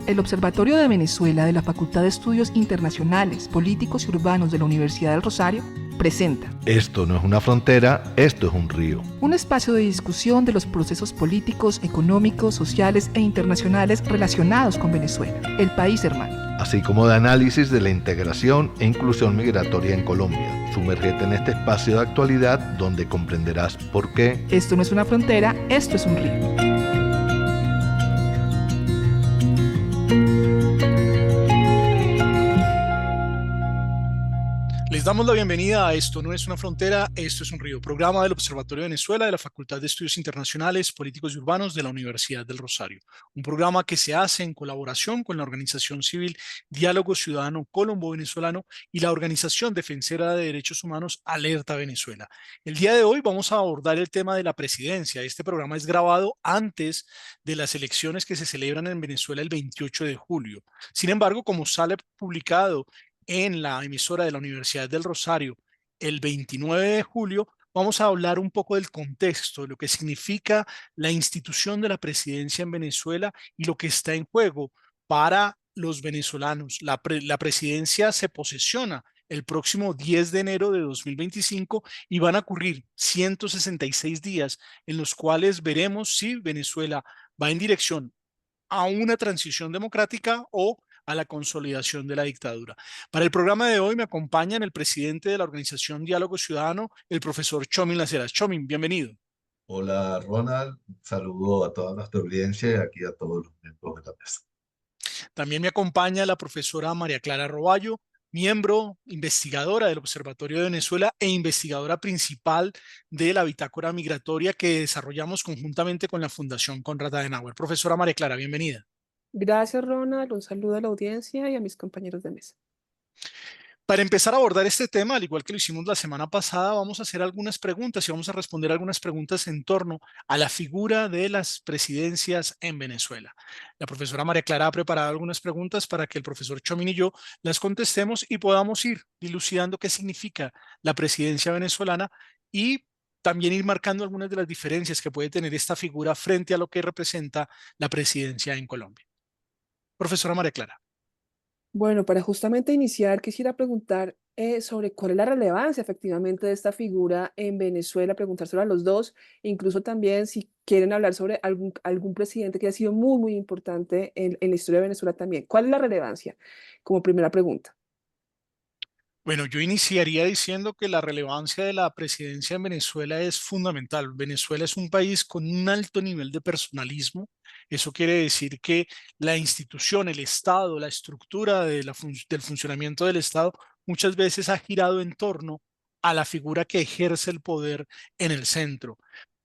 El Observatorio de Venezuela de la Facultad de Estudios Internacionales, Políticos y Urbanos de la Universidad del Rosario presenta Esto no es una frontera, esto es un río. un espacio de discusión de los procesos políticos, económicos, sociales e internacionales relacionados con Venezuela, el país hermano. Así como de análisis de la integración e inclusión migratoria en Colombia. Sumérgete en este espacio de actualidad donde comprenderás por qué Esto no es una frontera, esto es un río. Les damos la bienvenida a Esto no es una frontera, esto es un río, programa del Observatorio de Venezuela de la Facultad de Estudios Internacionales, Políticos y Urbanos de la Universidad del Rosario. Un programa que se hace en colaboración con la organización civil Diálogo Ciudadano Colombo-Venezolano y la organización defensora de derechos humanos Alerta Venezuela. El día de hoy vamos a abordar el tema de la presidencia. Este programa es grabado antes de las elecciones que se celebran en Venezuela el 28 de julio. Sin embargo, como sale publicado en la emisora de la Universidad del Rosario el 29 de julio, vamos a hablar un poco del contexto, de lo que significa la institución de la presidencia en Venezuela y lo que está en juego para los venezolanos. La presidencia se posesiona el próximo 10 de enero de 2025 y van a ocurrir 166 días en los cuales veremos si Venezuela va en dirección a una transición democrática o a la consolidación de la dictadura. Para el programa de hoy me acompañan el presidente de la organización Diálogo Ciudadano, el profesor Chomin Las Heras. Chomin, bienvenido. Hola Ronald, un saludo a toda nuestra audiencia y aquí a todos los miembros de la mesa. También me acompaña la profesora María Clara Roballo, miembro investigadora del Observatorio de Venezuela e investigadora principal de la bitácora migratoria que desarrollamos conjuntamente con la Fundación Konrad Adenauer. Profesora María Clara, bienvenida. Gracias, Ronald. Un saludo a la audiencia y a mis compañeros de mesa. Para empezar a abordar este tema, al igual que lo hicimos la semana pasada, vamos a hacer algunas preguntas y vamos a responder algunas preguntas en torno a la figura de las presidencias en Venezuela. La profesora María Clara ha preparado algunas preguntas para que el profesor Chomin y yo las contestemos y podamos ir dilucidando qué significa la presidencia venezolana y también ir marcando algunas de las diferencias que puede tener esta figura frente a lo que representa la presidencia en Colombia. Profesora María Clara. Bueno, para justamente iniciar, quisiera preguntar sobre cuál es la relevancia efectivamente de esta figura en Venezuela, preguntárselo a los dos, incluso también si quieren hablar sobre algún presidente que ha sido muy, muy importante en la historia de Venezuela también. ¿Cuál es la relevancia? Como primera pregunta. Bueno, yo iniciaría diciendo que la relevancia de la presidencia en Venezuela es fundamental. Venezuela es un país con un alto nivel de personalismo. Eso quiere decir que la institución, el Estado, la estructura del funcionamiento del Estado muchas veces ha girado en torno a la figura que ejerce el poder en el centro.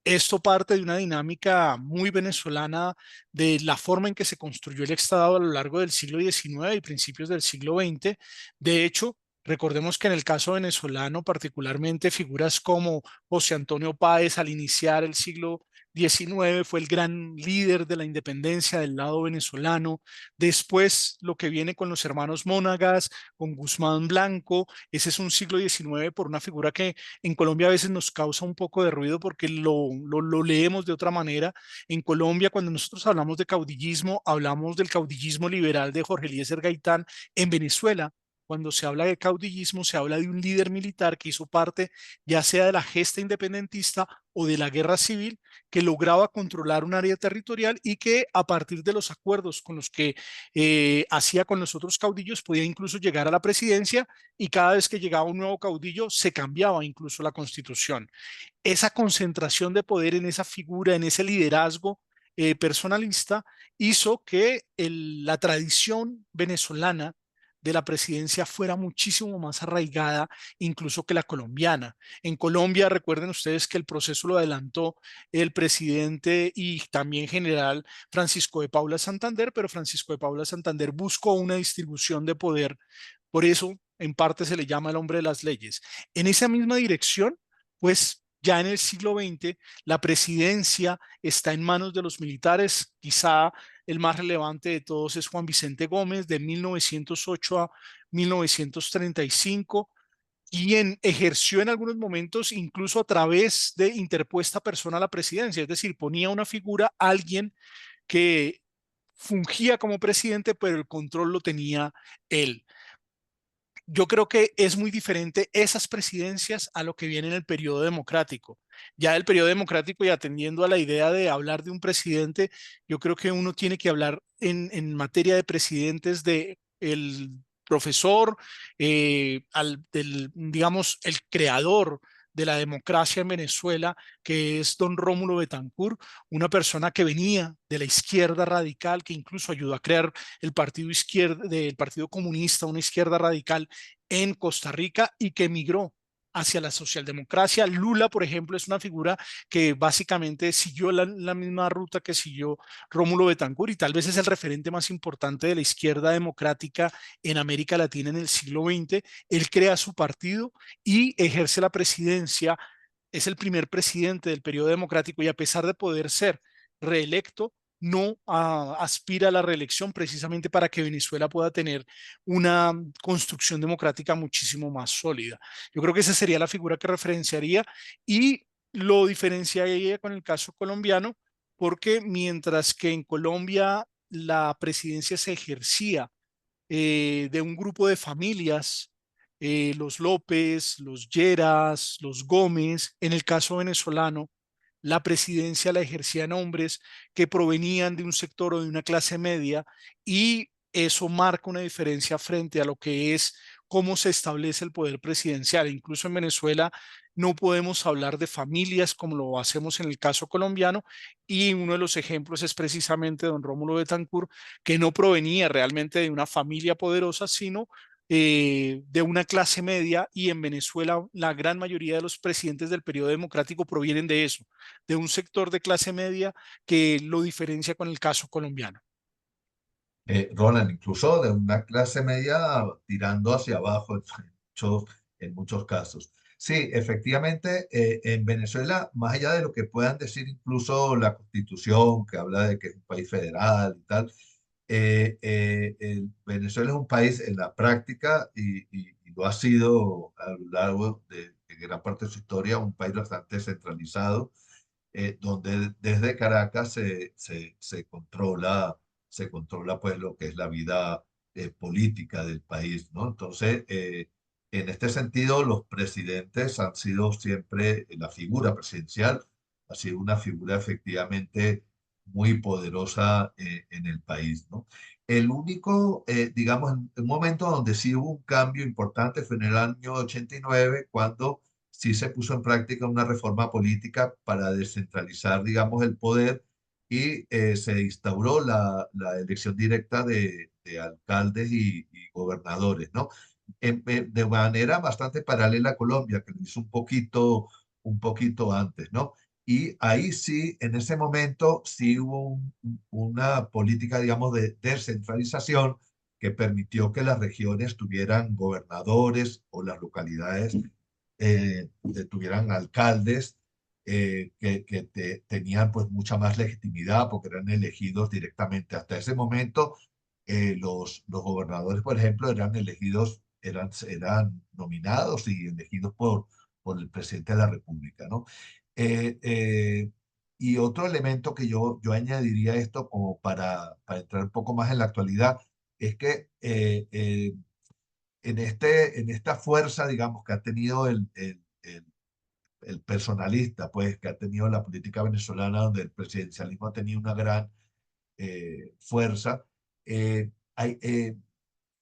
Esto parte de una dinámica muy venezolana de la forma en que se construyó el Estado a lo largo del siglo XIX y principios del siglo XX. De hecho, recordemos que en el caso venezolano, particularmente figuras como José Antonio Páez al iniciar el siglo XIX fue el gran líder de la independencia del lado venezolano. Después, lo que viene con los hermanos Mónagas, con Guzmán Blanco, ese es un siglo XIX por una figura que en Colombia a veces nos causa un poco de ruido porque lo leemos de otra manera. En Colombia, cuando nosotros hablamos de caudillismo, hablamos del caudillismo liberal de Jorge Eliezer Gaitán. En Venezuela, cuando se habla de caudillismo, se habla de un líder militar que hizo parte ya sea de la gesta independentista o de la guerra civil, que lograba controlar un área territorial y que a partir de los acuerdos con los que hacía con los otros caudillos podía incluso llegar a la presidencia y cada vez que llegaba un nuevo caudillo se cambiaba incluso la constitución. Esa concentración de poder en esa figura, en ese liderazgo personalista, hizo que la tradición venezolana de la presidencia fuera muchísimo más arraigada incluso que la colombiana. En Colombia, recuerden ustedes que el proceso lo adelantó el presidente y también general Francisco de Paula Santander, pero Francisco de Paula Santander buscó una distribución de poder, por eso en parte se le llama el hombre de las leyes. En esa misma dirección, pues ya en el siglo XX, la presidencia está en manos de los militares. Quizá el más relevante de todos es Juan Vicente Gómez, de 1908 a 1935, quien ejerció en algunos momentos incluso a través de interpuesta persona la presidencia, es decir, ponía una figura, alguien que fungía como presidente, pero el control lo tenía él. Yo creo que es muy diferente esas presidencias a lo que viene en el periodo democrático. Ya el periodo democrático, y atendiendo a la idea de hablar de un presidente, yo creo que uno tiene que hablar en materia de presidentes de el profesor, digamos, el creador de la democracia en Venezuela, que es don Rómulo Betancourt, una persona que venía de la izquierda radical, que incluso ayudó a crear el partido izquierda, del Partido Comunista, una izquierda radical en Costa Rica y que emigró hacia la socialdemocracia. Lula, por ejemplo, es una figura que básicamente siguió la misma ruta que siguió Rómulo Betancourt y tal vez es el referente más importante de la izquierda democrática en América Latina en el siglo XX. Él crea su partido y ejerce la presidencia, es el primer presidente del periodo democrático y a pesar de poder ser reelecto, no aspira a la reelección precisamente para que Venezuela pueda tener una construcción democrática muchísimo más sólida. Yo creo que esa sería la figura que referenciaría y lo diferenciaría con el caso colombiano, porque mientras que en Colombia la presidencia se ejercía de un grupo de familias, los López, los Lleras, los Gómez. En el caso venezolano, la presidencia la ejercían hombres que provenían de un sector o de una clase media y eso marca una diferencia frente a lo que es cómo se establece el poder presidencial. Incluso en Venezuela no podemos hablar de familias como lo hacemos en el caso colombiano y uno de los ejemplos es precisamente don Rómulo Betancourt, que no provenía realmente de una familia poderosa, sino de una clase media y en Venezuela la gran mayoría de los presidentes del periodo democrático provienen de eso, de un sector de clase media que lo diferencia con el caso colombiano. Ronald, incluso de una clase media tirando hacia abajo en muchos casos. Sí, efectivamente, en Venezuela, más allá de lo que puedan decir incluso la Constitución, que habla de que es un país federal y tal, Venezuela es un país en la práctica y lo ha sido a lo largo de gran parte de su historia, un país bastante centralizado, donde desde Caracas se controla pues lo que es la vida política del país, ¿no? Entonces, en este sentido, los presidentes han sido siempre, la figura presidencial ha sido una figura efectivamente muy poderosa en el país, ¿no? El único, digamos, un momento donde sí hubo un cambio importante fue en el año 89, cuando sí se puso en práctica una reforma política para descentralizar, digamos, el poder y se instauró la elección directa de alcaldes y gobernadores, ¿no? De manera bastante paralela a Colombia, que lo hizo un poquito antes, ¿no? Y ahí sí, en ese momento, sí hubo una política, digamos, de descentralización que permitió que las regiones tuvieran gobernadores o las localidades tuvieran alcaldes tenían pues mucha más legitimidad porque eran elegidos directamente. Hasta ese momento, los gobernadores, por ejemplo, eran elegidos, eran nominados y elegidos por el presidente de la República, ¿no? Eh, eh, y otro elemento que yo añadiría a esto como para entrar un poco más en la actualidad es que en esta fuerza, digamos, que ha tenido el personalista, pues, que ha tenido la política venezolana, donde el presidencialismo ha tenido una gran fuerza, hay,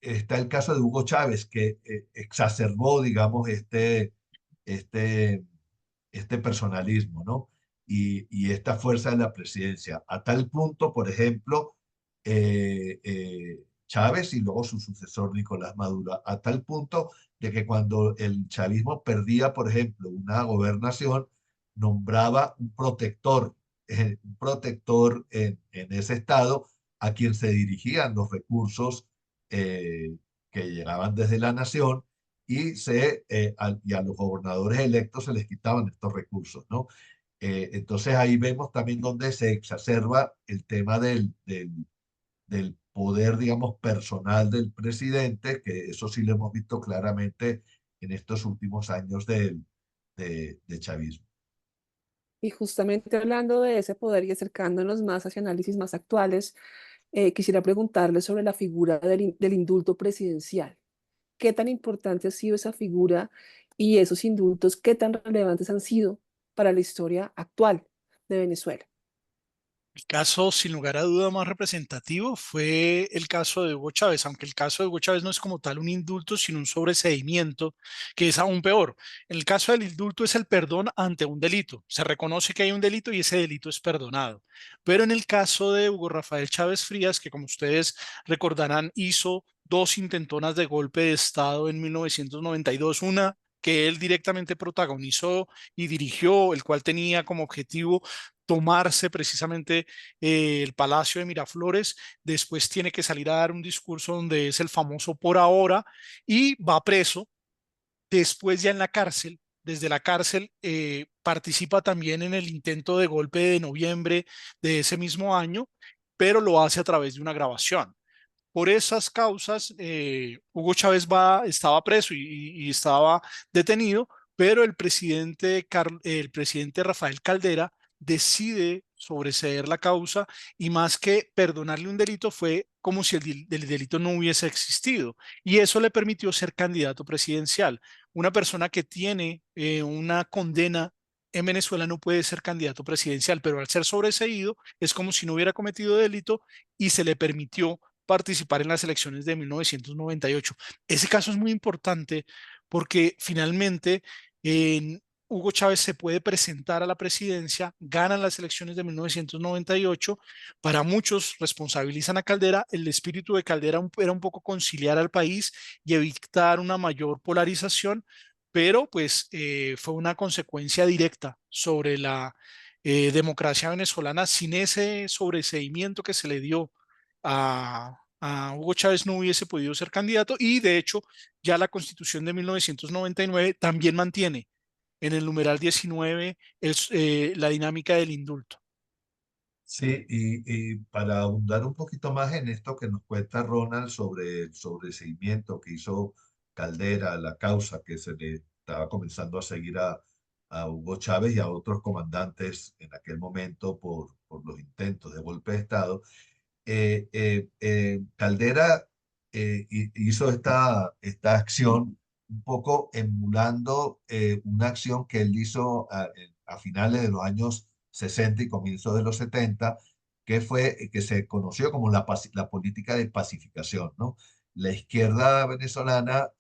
está el caso de Hugo Chávez, que exacerbó, digamos, este, este personalismo, ¿no? Y esta fuerza de la presidencia. A tal punto, por ejemplo, Chávez y luego su sucesor Nicolás Maduro, a tal punto de que cuando el chavismo perdía, por ejemplo, una gobernación, nombraba un protector en ese estado a quien se dirigían los recursos que llegaban desde la nación y a los gobernadores electos se les quitaban estos recursos, ¿no? Entonces ahí vemos también donde se exacerba el tema del poder, digamos, personal del presidente, que eso sí lo hemos visto claramente en estos últimos años de chavismo. Y justamente hablando de ese poder y acercándonos más hacia análisis más actuales, quisiera preguntarle sobre la figura del indulto presidencial. ¿Qué tan importante ha sido esa figura y esos indultos, qué tan relevantes han sido para la historia actual de Venezuela? El caso, sin lugar a duda, más representativo fue el caso de Hugo Chávez, aunque el caso de Hugo Chávez no es como tal un indulto, sino un sobreseimiento, que es aún peor. En el caso del indulto es el perdón ante un delito. Se reconoce que hay un delito y ese delito es perdonado. Pero en el caso de Hugo Rafael Chávez Frías, que como ustedes recordarán, hizo dos intentonas de golpe de Estado en 1992, una que él directamente protagonizó y dirigió, el cual tenía como objetivo tomarse precisamente el Palacio de Miraflores, después tiene que salir a dar un discurso donde es el famoso por ahora y va preso, después ya en la cárcel, desde la cárcel participa también en el intento de golpe de noviembre de ese mismo año, pero lo hace a través de una grabación. Por esas causas, Hugo Chávez estaba preso y estaba detenido, pero el presidente Rafael Caldera decide sobreseer la causa y más que perdonarle un delito fue como si el delito no hubiese existido y eso le permitió ser candidato presidencial. Una persona que tiene una condena en Venezuela no puede ser candidato presidencial, pero al ser sobreseído es como si no hubiera cometido delito y se le permitió participar en las elecciones de 1998. Ese caso es muy importante porque finalmente Hugo Chávez se puede presentar a la presidencia, ganan las elecciones de 1998. Para muchos responsabilizan a Caldera. El espíritu de Caldera era un poco conciliar al país y evitar una mayor polarización, pero pues fue una consecuencia directa sobre la democracia venezolana. Sin ese sobreseimiento que se le dio a Hugo Chávez no hubiese podido ser candidato y de hecho ya la Constitución de 1999 también mantiene en el numeral 19 la dinámica del indulto. Sí, y para ahondar un poquito más en esto que nos cuenta Ronald sobre el sobreseimiento que hizo Caldera, la causa que se le estaba comenzando a seguir a Hugo Chávez y a otros comandantes en aquel momento por los intentos de golpe de Estado, Caldera hizo esta acción un poco emulando una acción que él hizo a finales de los años 60 y comienzos de los 70, que fue que se conoció como la política de pacificación, ¿no? La izquierda venezolana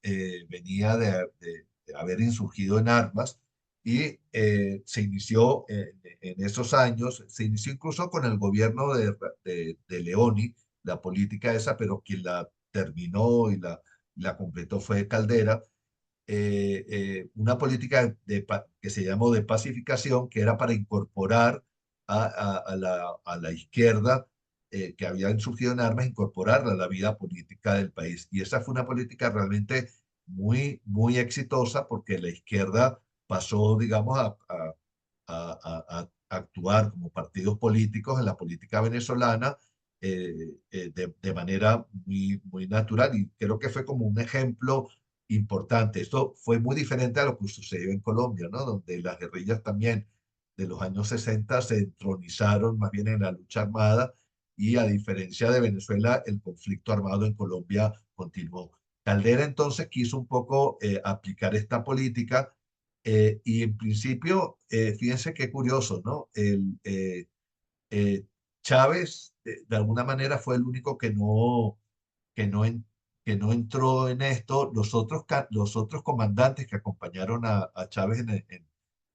venía de haber insurgido en armas y se inició en esos años, se inició incluso con el gobierno de Leoni, la política esa, pero quien la terminó y la completó fue Caldera, una política que se llamó de pacificación, que era para incorporar a la izquierda que había surgido en armas, incorporarla a la vida política del país. Y esa fue una política realmente muy exitosa porque la izquierda pasó, digamos, a actuar como partidos políticos en la política venezolana de manera muy natural y creo que fue como un ejemplo importante. Esto fue muy diferente a lo que sucedió en Colombia, ¿no? Donde las guerrillas también de los años 60 se entronizaron más bien en la lucha armada y a diferencia de Venezuela, el conflicto armado en Colombia continuó. Caldera entonces quiso un poco aplicar esta política y en principio, fíjense qué curioso, ¿no? Eh, Chávez de alguna manera fue el único que no, que no entró en esto. Los otros comandantes que acompañaron a Chávez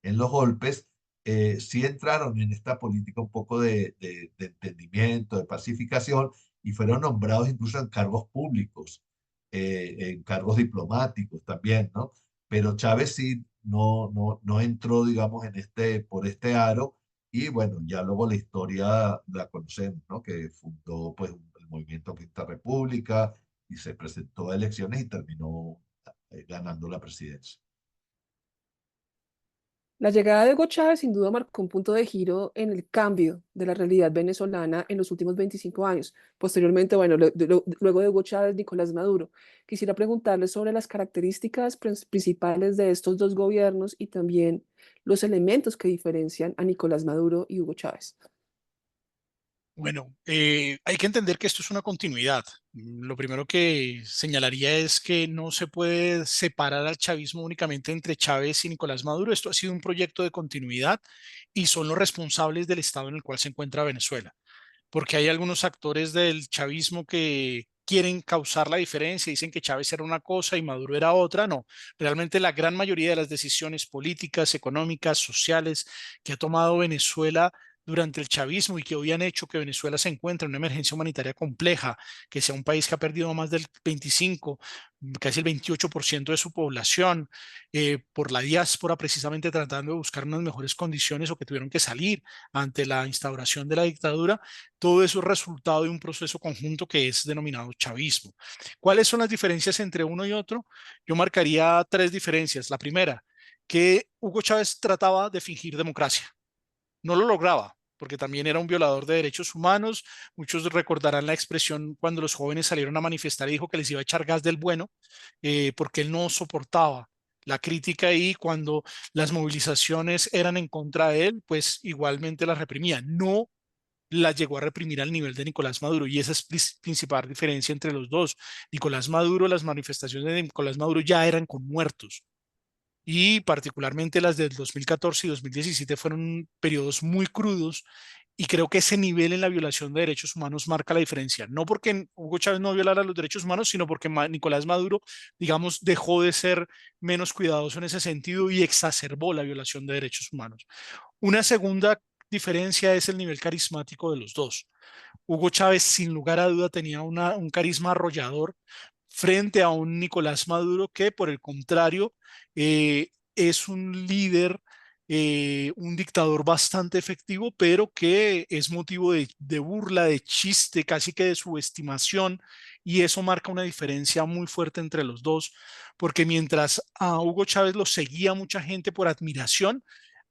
en los golpes, sí entraron en esta política un poco de entendimiento, de pacificación, y fueron nombrados incluso en cargos públicos, en cargos diplomáticos también, ¿no? Pero Chávez sí no entró, digamos, por este aro, y bueno, ya luego la historia la conocemos, ¿no? Que fundó pues el movimiento Quinta República y se presentó a elecciones y terminó ganando la presidencia. La llegada de Hugo Chávez sin duda marcó un punto de giro en el cambio de la realidad venezolana en los últimos 25 años. Posteriormente, bueno, luego de Hugo Chávez, Nicolás Maduro. Quisiera preguntarle sobre las características principales de estos dos gobiernos y también los elementos que diferencian a Nicolás Maduro y Hugo Chávez. Bueno, hay que entender que esto es una continuidad. Lo primero que señalaría es que no se puede separar al chavismo únicamente entre Chávez y Nicolás Maduro. Esto ha sido un proyecto de continuidad y son los responsables del estado en el cual se encuentra Venezuela, porque hay algunos actores del chavismo que quieren causar la diferencia, dicen que Chávez era una cosa y Maduro era otra. No, realmente la gran mayoría de las decisiones políticas, económicas, sociales que ha tomado Venezuela durante el chavismo y que hoy han hecho que Venezuela se encuentre en una emergencia humanitaria compleja, que sea un país que ha perdido más del 25, casi el 28% de su población, por la diáspora precisamente tratando de buscar unas mejores condiciones o que tuvieron que salir ante la instauración de la dictadura. Todo eso es resultado de un proceso conjunto que es denominado chavismo. ¿Cuáles son las diferencias entre uno y otro? Yo marcaría tres diferencias. La primera, que Hugo Chávez trataba de fingir democracia. No lo lograba, porque también era un violador de derechos humanos. Muchos recordarán la expresión cuando los jóvenes salieron a manifestar y dijo que les iba a echar gas del bueno, porque él no soportaba la crítica y cuando las movilizaciones eran en contra de él, pues igualmente las reprimía. No la llegó a reprimir al nivel de Nicolás Maduro y esa es principal diferencia entre los dos. Nicolás Maduro, las manifestaciones de Nicolás Maduro ya eran con muertos y particularmente las del 2014 y 2017 fueron periodos muy crudos y creo que ese nivel en la violación de derechos humanos marca la diferencia. No porque Hugo Chávez no violara los derechos humanos, sino porque Nicolás Maduro, digamos, dejó de ser menos cuidadoso en ese sentido y exacerbó la violación de derechos humanos. Una segunda diferencia es el nivel carismático de los dos. Hugo Chávez, sin lugar a duda, tenía un carisma arrollador frente a un Nicolás Maduro que, por el contrario, es un líder, un dictador bastante efectivo, pero que es motivo de burla, de chiste, casi que de subestimación, y eso marca una diferencia muy fuerte entre los dos, porque mientras a Hugo Chávez lo seguía mucha gente por admiración,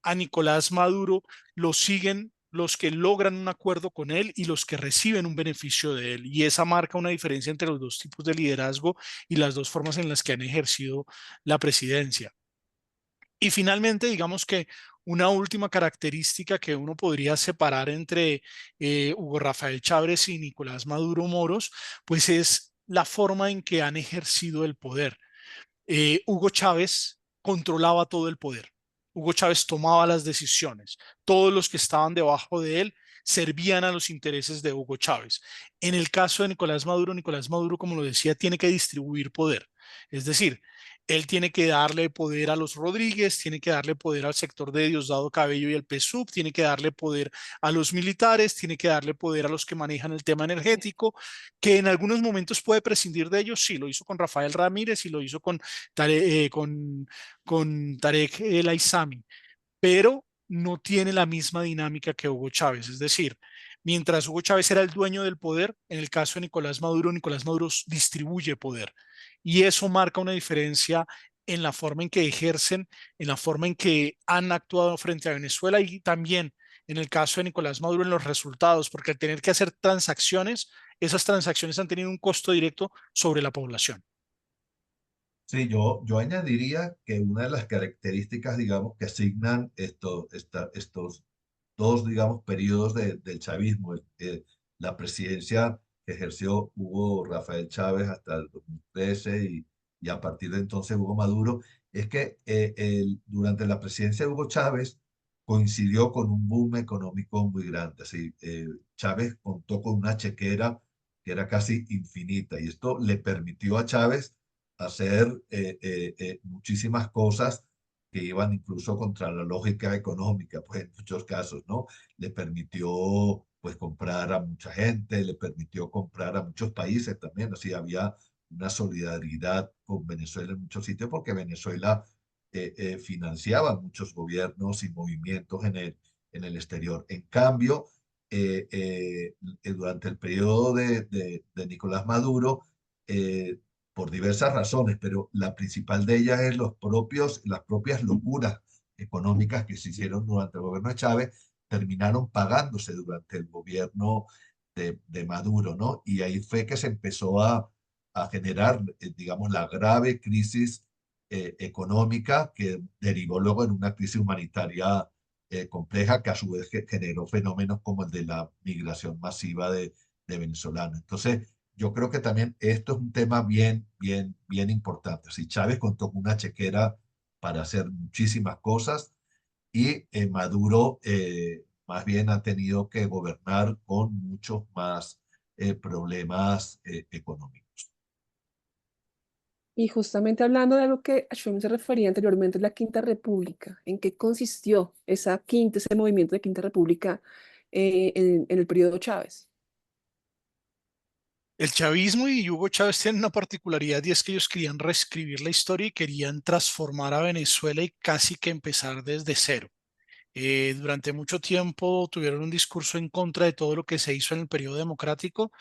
a Nicolás Maduro lo siguen los que logran un acuerdo con él y los que reciben un beneficio de él. Y esa marca una diferencia entre los dos tipos de liderazgo y las dos formas en las que han ejercido la presidencia. Y finalmente, digamos que una última característica que uno podría separar entre Hugo Rafael Chávez y Nicolás Maduro Moros, pues es la forma en que han ejercido el poder. Hugo Chávez controlaba todo el poder. Hugo Chávez tomaba las decisiones. Todos los que estaban debajo de él servían a los intereses de Hugo Chávez. En el caso de Nicolás Maduro, como lo decía, tiene que distribuir poder. Es decir, él tiene que darle poder a los Rodríguez, tiene que darle poder al sector de Diosdado Cabello y el PSUV, tiene que darle poder a los militares, tiene que darle poder a los que manejan el tema energético, que en algunos momentos puede prescindir de ellos. Sí, lo hizo con Rafael Ramírez y lo hizo con Tarek El Aissami, pero no tiene la misma dinámica que Hugo Chávez. Es decir, mientras Hugo Chávez era el dueño del poder, en el caso de Nicolás Maduro distribuye poder. Y eso marca una diferencia en la forma en que ejercen, en la forma en que han actuado frente a Venezuela y también en el caso de Nicolás Maduro en los resultados, porque al tener que hacer transacciones, esas transacciones han tenido un costo directo sobre la población. Sí, yo añadiría que una de las características, digamos, que asignan estos dos, digamos, periodos del chavismo, la presidencia que ejerció Hugo Rafael Chávez hasta el 2013 y a partir de entonces Hugo Maduro, es que durante la presidencia de Hugo Chávez coincidió con un boom económico muy grande. Así, Chávez contó con una chequera que era casi infinita y esto le permitió a Chávez hacer muchísimas cosas que iban incluso contra la lógica económica, pues en muchos casos, ¿no? Le permitió, pues, comprar a mucha gente, le permitió comprar a muchos países también, así había una solidaridad con Venezuela en muchos sitios porque Venezuela financiaba muchos gobiernos y movimientos en el exterior. En cambio, durante el periodo de Nicolás Maduro, eh, por diversas razones, pero la principal de ellas es las propias locuras económicas que se hicieron durante el gobierno de Chávez, terminaron pagándose durante el gobierno de Maduro, ¿no? Y ahí fue que se empezó a generar, digamos, la grave crisis económica que derivó luego en una crisis humanitaria compleja que a su vez generó fenómenos como el de la migración masiva de venezolanos. Entonces, yo creo que también esto es un tema bien importante. Si Chávez contó con una chequera para hacer muchísimas cosas y Maduro más bien ha tenido que gobernar con muchos más problemas económicos. Y justamente hablando de algo que Ashwin se refería anteriormente, la Quinta República, ¿en qué consistió ese movimiento de Quinta República en el periodo Chávez? El chavismo y Hugo Chávez tienen una particularidad y es que ellos querían reescribir la historia y querían transformar a Venezuela y casi que empezar desde cero. Durante mucho tiempo tuvieron un discurso en contra de todo lo que se hizo en el periodo democrático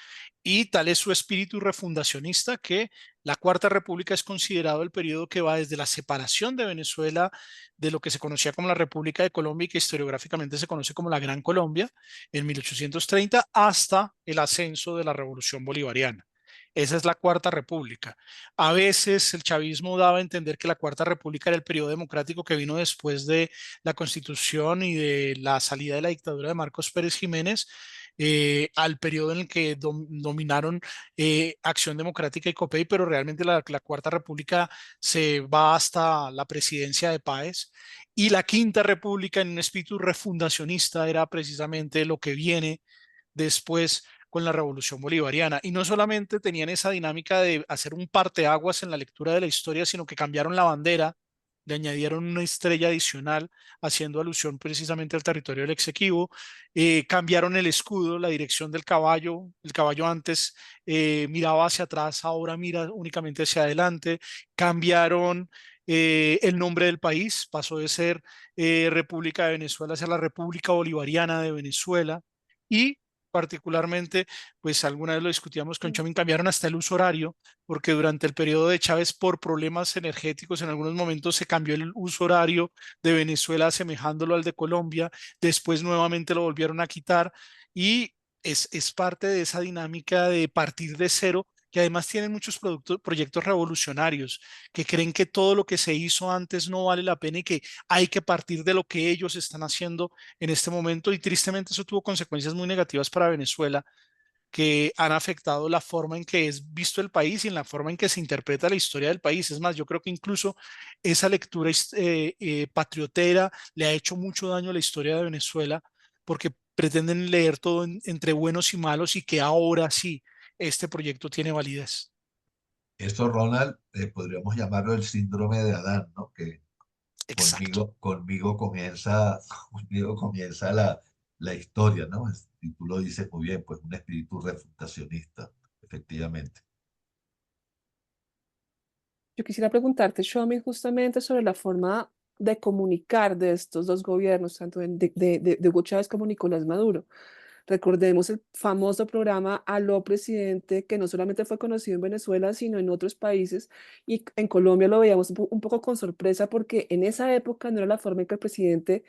y tal es su espíritu refundacionista que la Cuarta República es considerado el periodo que va desde la separación de Venezuela de lo que se conocía como la República de Colombia y que historiográficamente se conoce como la Gran Colombia en 1830 hasta el ascenso de la Revolución Bolivariana. Esa es la Cuarta República. A veces el chavismo daba a entender que la Cuarta República era el periodo democrático que vino después de la Constitución y de la salida de la dictadura de Marcos Pérez Jiménez, al periodo en el que dominaron Acción Democrática y COPEI, pero realmente la Cuarta República se va hasta la presidencia de Páez. Y la Quinta República, en un espíritu refundacionista, era precisamente lo que viene después con la Revolución Bolivariana. Y no solamente tenían esa dinámica de hacer un parteaguas en la lectura de la historia, sino que cambiaron la bandera, le añadieron una estrella adicional, haciendo alusión precisamente al territorio del Exequibo, cambiaron el escudo, la dirección del caballo, el caballo antes miraba hacia atrás, ahora mira únicamente hacia adelante, cambiaron el nombre del país, pasó de ser República de Venezuela a ser la República Bolivariana de Venezuela y particularmente, pues alguna vez lo discutíamos con Chomin, cambiaron hasta el uso horario, porque durante el periodo de Chávez, por problemas energéticos, en algunos momentos se cambió el uso horario de Venezuela, asemejándolo al de Colombia, después nuevamente lo volvieron a quitar y es parte de esa dinámica de partir de cero que además tienen muchos proyectos revolucionarios, que creen que todo lo que se hizo antes no vale la pena y que hay que partir de lo que ellos están haciendo en este momento y tristemente eso tuvo consecuencias muy negativas para Venezuela que han afectado la forma en que es visto el país y en la forma en que se interpreta la historia del país. Es más, yo creo que incluso esa lectura patriotera le ha hecho mucho daño a la historia de Venezuela porque pretenden leer todo entre buenos y malos y que ahora sí este proyecto tiene validez. Esto, Ronald, podríamos llamarlo el síndrome de Adán, ¿no? Que Exacto. conmigo comienza la historia, ¿no? Y tú lo dices muy bien, pues un espíritu refutacionista, efectivamente. Yo quisiera preguntarte, Shomi, justamente sobre la forma de comunicar de estos dos gobiernos, tanto de Hugo Chávez como Nicolás Maduro. Recordemos el famoso programa Aló Presidente, que no solamente fue conocido en Venezuela, sino en otros países. Y en Colombia lo veíamos un poco con sorpresa porque en esa época no era la forma en que el presidente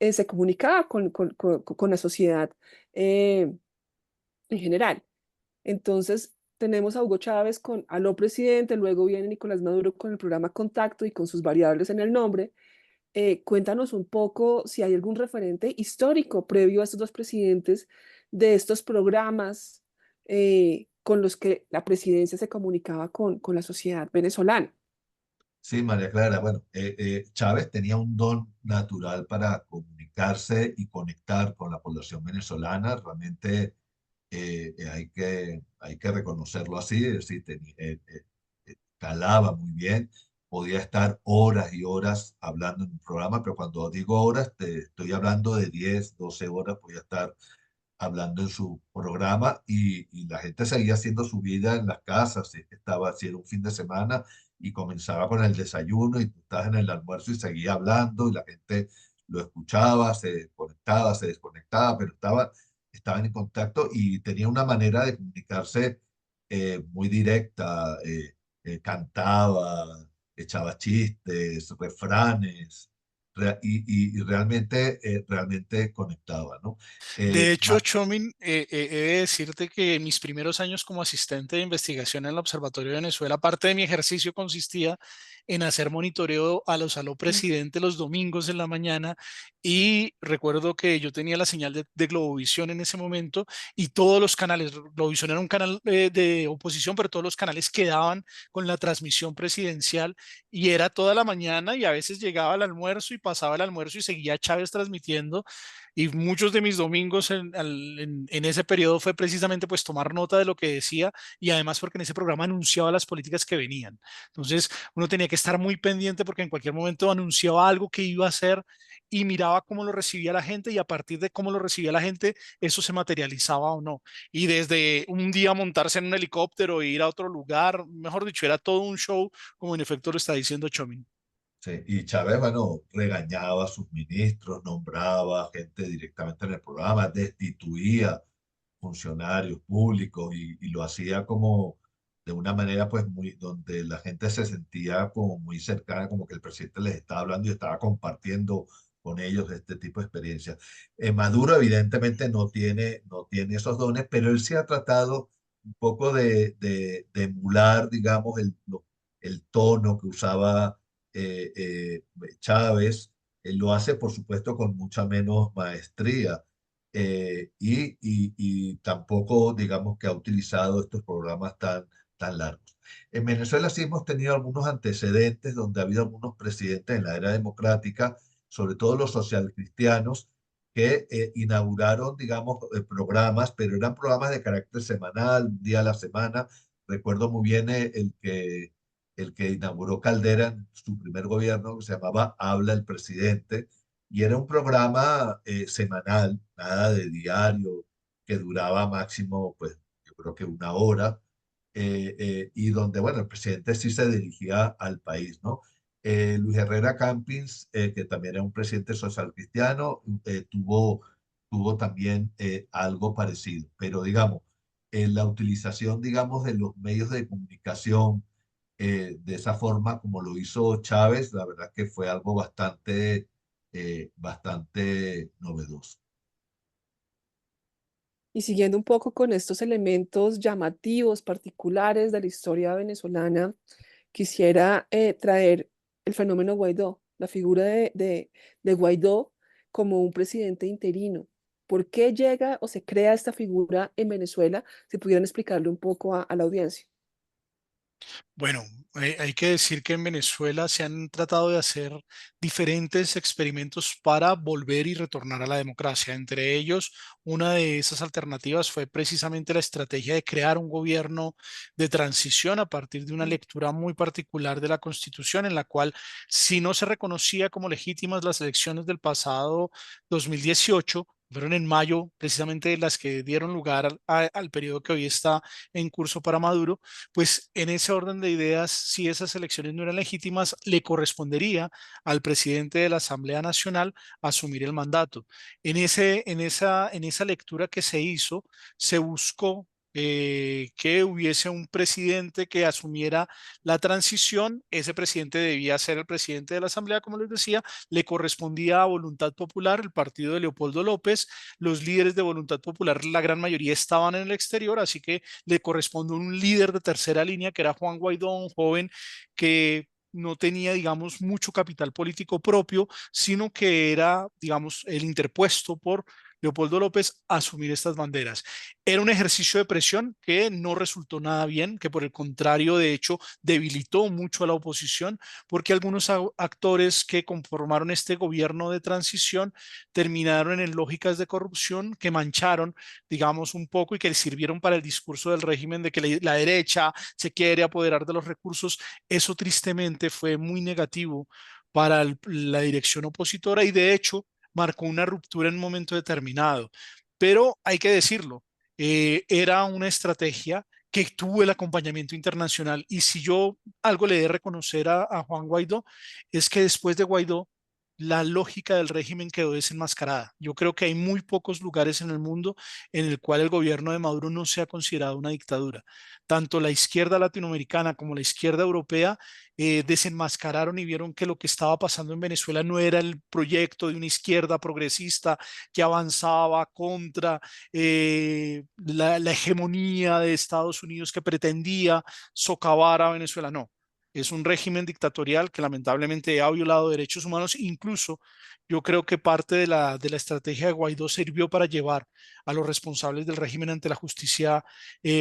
se comunicaba con la sociedad eh, en general. Entonces, tenemos a Hugo Chávez con Aló Presidente, luego viene Nicolás Maduro con el programa Contacto y con sus variables en el nombre. Cuéntanos un poco si hay algún referente histórico previo a estos dos presidentes de estos programas con los que la presidencia se comunicaba con la sociedad venezolana. Sí, María Clara, bueno, Chávez tenía un don natural para comunicarse y conectar con la población venezolana. Realmente hay que reconocerlo así, es decir, calaba muy bien, podía estar horas y horas hablando en un programa, pero cuando digo horas, te estoy hablando de 10, 12 horas, podía estar hablando en su programa y la gente seguía haciendo su vida en las casas, si estaba haciendo un fin de semana y comenzaba con el desayuno y tú estás en el almuerzo y seguía hablando y la gente lo escuchaba, se conectaba, se desconectaba, pero estaban en contacto y tenía una manera de comunicarse muy directa, cantaba, echaba chistes, refranes. Y realmente conectaba, ¿no? De Eh, hecho, Chomin, he de decirte que en mis primeros años como asistente de investigación en el Observatorio de Venezuela, parte de mi ejercicio consistía en hacer monitoreo a los aló presidente los domingos en la mañana Y recuerdo que yo tenía la señal de Globovisión en ese momento y todos los canales, Globovisión era un canal de oposición, pero todos los canales quedaban con la transmisión presidencial y era toda la mañana y a veces llegaba al almuerzo y pasaba el almuerzo y seguía Chávez transmitiendo. Y muchos de mis domingos en ese periodo fue precisamente pues tomar nota de lo que decía y además porque en ese programa anunciaba las políticas que venían. Entonces uno tenía que estar muy pendiente porque en cualquier momento anunciaba algo que iba a hacer y miraba cómo lo recibía la gente y a partir de cómo lo recibía la gente, eso se materializaba o no. Y desde un día montarse en un helicóptero e ir a otro lugar, mejor dicho, era todo un show, como en efecto lo está diciendo Chomin. Sí, y Chávez, bueno, regañaba a sus ministros, nombraba gente directamente en el programa, destituía funcionarios públicos y lo hacía como de una manera pues muy, donde la gente se sentía como muy cercana, como que el presidente les estaba hablando y estaba compartiendo con ellos este tipo de experiencias. Maduro evidentemente no tiene esos dones, pero él sí ha tratado un poco de emular, digamos, el tono que usaba Chávez. Él lo hace, por supuesto, con mucha menos maestría y tampoco, digamos, que ha utilizado estos programas tan largos. En Venezuela sí hemos tenido algunos antecedentes donde ha habido algunos presidentes en la era democrática, sobre todo los socialcristianos, que inauguraron, digamos, programas, pero eran programas de carácter semanal, un día a la semana. Recuerdo muy bien el que inauguró Caldera en su primer gobierno, que se llamaba Habla el Presidente, y era un programa semanal, nada de diario, que duraba máximo, pues yo creo que una hora, y donde, bueno, el presidente sí se dirigía al país, ¿no? Luis Herrera Campins, que también era un presidente social cristiano, tuvo también algo parecido, pero digamos, la utilización, digamos, de los medios de comunicación de esa forma como lo hizo Chávez, la verdad que fue algo bastante novedoso. Y siguiendo un poco con estos elementos llamativos, particulares de la historia venezolana, quisiera traer el fenómeno Guaidó, la figura de Guaidó como un presidente interino. ¿Por qué llega o se crea esta figura en Venezuela? Si pudieran explicarle un poco a la audiencia. Bueno, hay que decir que en Venezuela se han tratado de hacer diferentes experimentos para volver y retornar a la democracia. Entre ellos, una de esas alternativas fue precisamente la estrategia de crear un gobierno de transición a partir de una lectura muy particular de la Constitución, en la cual si no se reconocía como legítimas las elecciones del pasado 2018, fueron en mayo precisamente las que dieron lugar al periodo que hoy está en curso para Maduro, pues en ese orden de ideas, si esas elecciones no eran legítimas, le correspondería al presidente de la Asamblea Nacional asumir el mandato. En esa lectura que se hizo, se buscó que hubiese un presidente que asumiera la transición. Ese presidente debía ser el presidente de la Asamblea, como les decía, le correspondía a Voluntad Popular, el partido de Leopoldo López. Los líderes de Voluntad Popular, la gran mayoría estaban en el exterior, así que le corresponde un líder de tercera línea que era Juan Guaidó, un joven que no tenía, digamos, mucho capital político propio, sino que era, digamos, el interpuesto por Leopoldo López a asumir estas banderas. Era un ejercicio de presión que no resultó nada bien, que por el contrario, de hecho, debilitó mucho a la oposición, porque algunos actores que conformaron este gobierno de transición terminaron en lógicas de corrupción que mancharon, digamos, un poco y que sirvieron para el discurso del régimen de que la derecha se quiere apoderar de los recursos. Eso tristemente fue muy negativo para la dirección opositora y de hecho marcó una ruptura en un momento determinado. Pero hay que decirlo, era una estrategia que tuvo el acompañamiento internacional y si yo algo le he de reconocer a Juan Guaidó es que después de Guaidó la lógica del régimen quedó desenmascarada. Yo creo que hay muy pocos lugares en el mundo en el cual el gobierno de Maduro no sea considerado una dictadura. Tanto la izquierda latinoamericana como la izquierda europea desenmascararon y vieron que lo que estaba pasando en Venezuela no era el proyecto de una izquierda progresista que avanzaba contra la hegemonía de Estados Unidos que pretendía socavar a Venezuela. No, Es un régimen dictatorial que lamentablemente ha violado derechos humanos. Incluso yo creo que parte de la estrategia de Guaidó sirvió para llevar a los responsables del régimen ante la justicia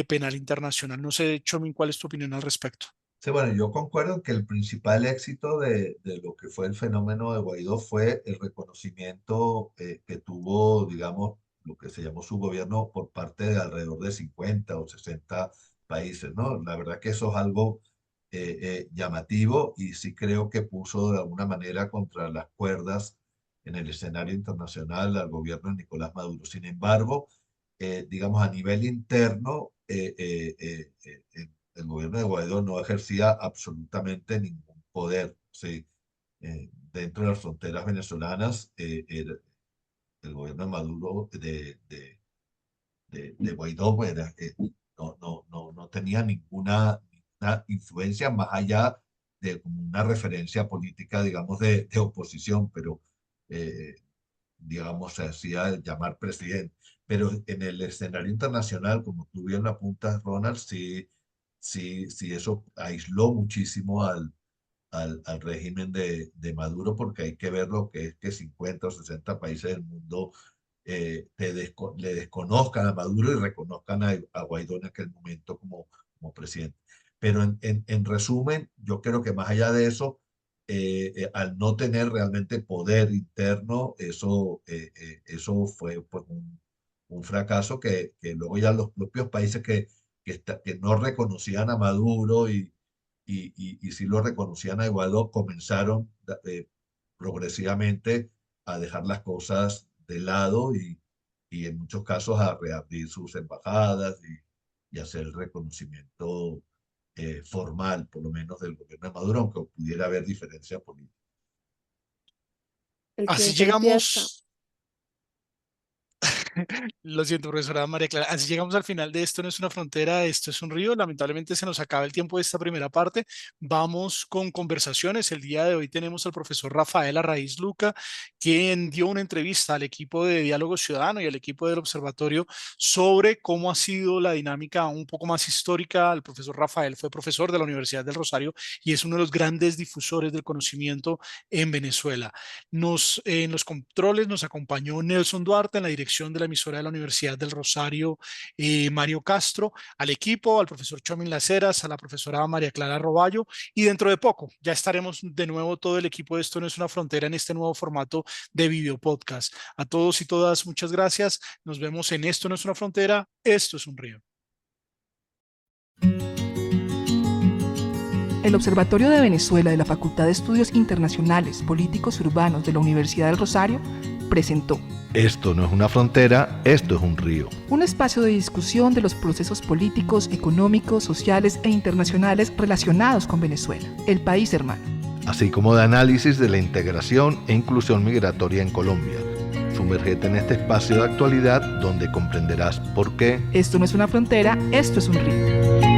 penal internacional. No sé, Chomin, ¿cuál es tu opinión al respecto? Sí, bueno, yo concuerdo que el principal éxito de lo que fue el fenómeno de Guaidó fue el reconocimiento que tuvo, digamos, lo que se llamó su gobierno por parte de alrededor de 50 o 60 países, ¿no? La verdad que eso es algo llamativo y sí creo que puso de alguna manera contra las cuerdas en el escenario internacional al gobierno de Nicolás Maduro. Sin embargo, digamos, a nivel interno, el gobierno de Guaidó no ejercía absolutamente ningún poder. ¿Sí? Dentro de las fronteras venezolanas, el gobierno de Maduro, de Guaidó, no tenía ninguna influencia más allá de como una referencia política, digamos, de oposición, pero, digamos, se hacía llamar presidente. Pero en el escenario internacional, como tú bien lo apuntas, Ronald, sí, eso aisló muchísimo al régimen de Maduro, porque hay que ver lo que es que 50 o 60 países del mundo le desconozcan a Maduro y reconozcan a Guaidó en aquel momento como presidente. Pero en resumen, yo creo que más allá de eso, al no tener realmente poder interno, eso fue pues, un fracaso que luego ya los propios países que no reconocían a Maduro y sí lo reconocían a Guaidó, comenzaron progresivamente a dejar las cosas de lado y en muchos casos a reabrir sus embajadas y hacer el reconocimiento formal, por lo menos del gobierno de Maduro, aunque pudiera haber diferencia política. El Así tiempo empieza. llegamos. Lo siento, profesora María Clara. Así llegamos al final de Esto no es una frontera, esto es un río. Lamentablemente se nos acaba el tiempo de esta primera parte. Vamos con conversaciones. El día de hoy tenemos al profesor Rafael Arraiz Luca, quien dio una entrevista al equipo de Diálogo Ciudadano y al equipo del Observatorio sobre cómo ha sido la dinámica un poco más histórica. El profesor Rafael fue profesor de la Universidad del Rosario y es uno de los grandes difusores del conocimiento en Venezuela. En los controles nos acompañó Nelson Duarte, en la dirección de la emisora de la Universidad del Rosario, Mario Castro, al equipo, al profesor Chomin Laceras, a la profesora María Clara Roballo, y dentro de poco ya estaremos de nuevo todo el equipo de Esto no es una frontera en este nuevo formato de video podcast. A todos y todas, muchas gracias. Nos vemos en Esto no es una frontera, esto es un río. El Observatorio de Venezuela de la Facultad de Estudios Internacionales, Políticos y Urbanos de la Universidad del Rosario presentó Esto no es una frontera, esto es un río. un espacio de discusión de los procesos políticos, económicos, sociales e internacionales relacionados con Venezuela, el país hermano. Así como de análisis de la integración e inclusión migratoria en Colombia. Sumérgete en este espacio de actualidad donde comprenderás por qué Esto no es una frontera, esto es un río.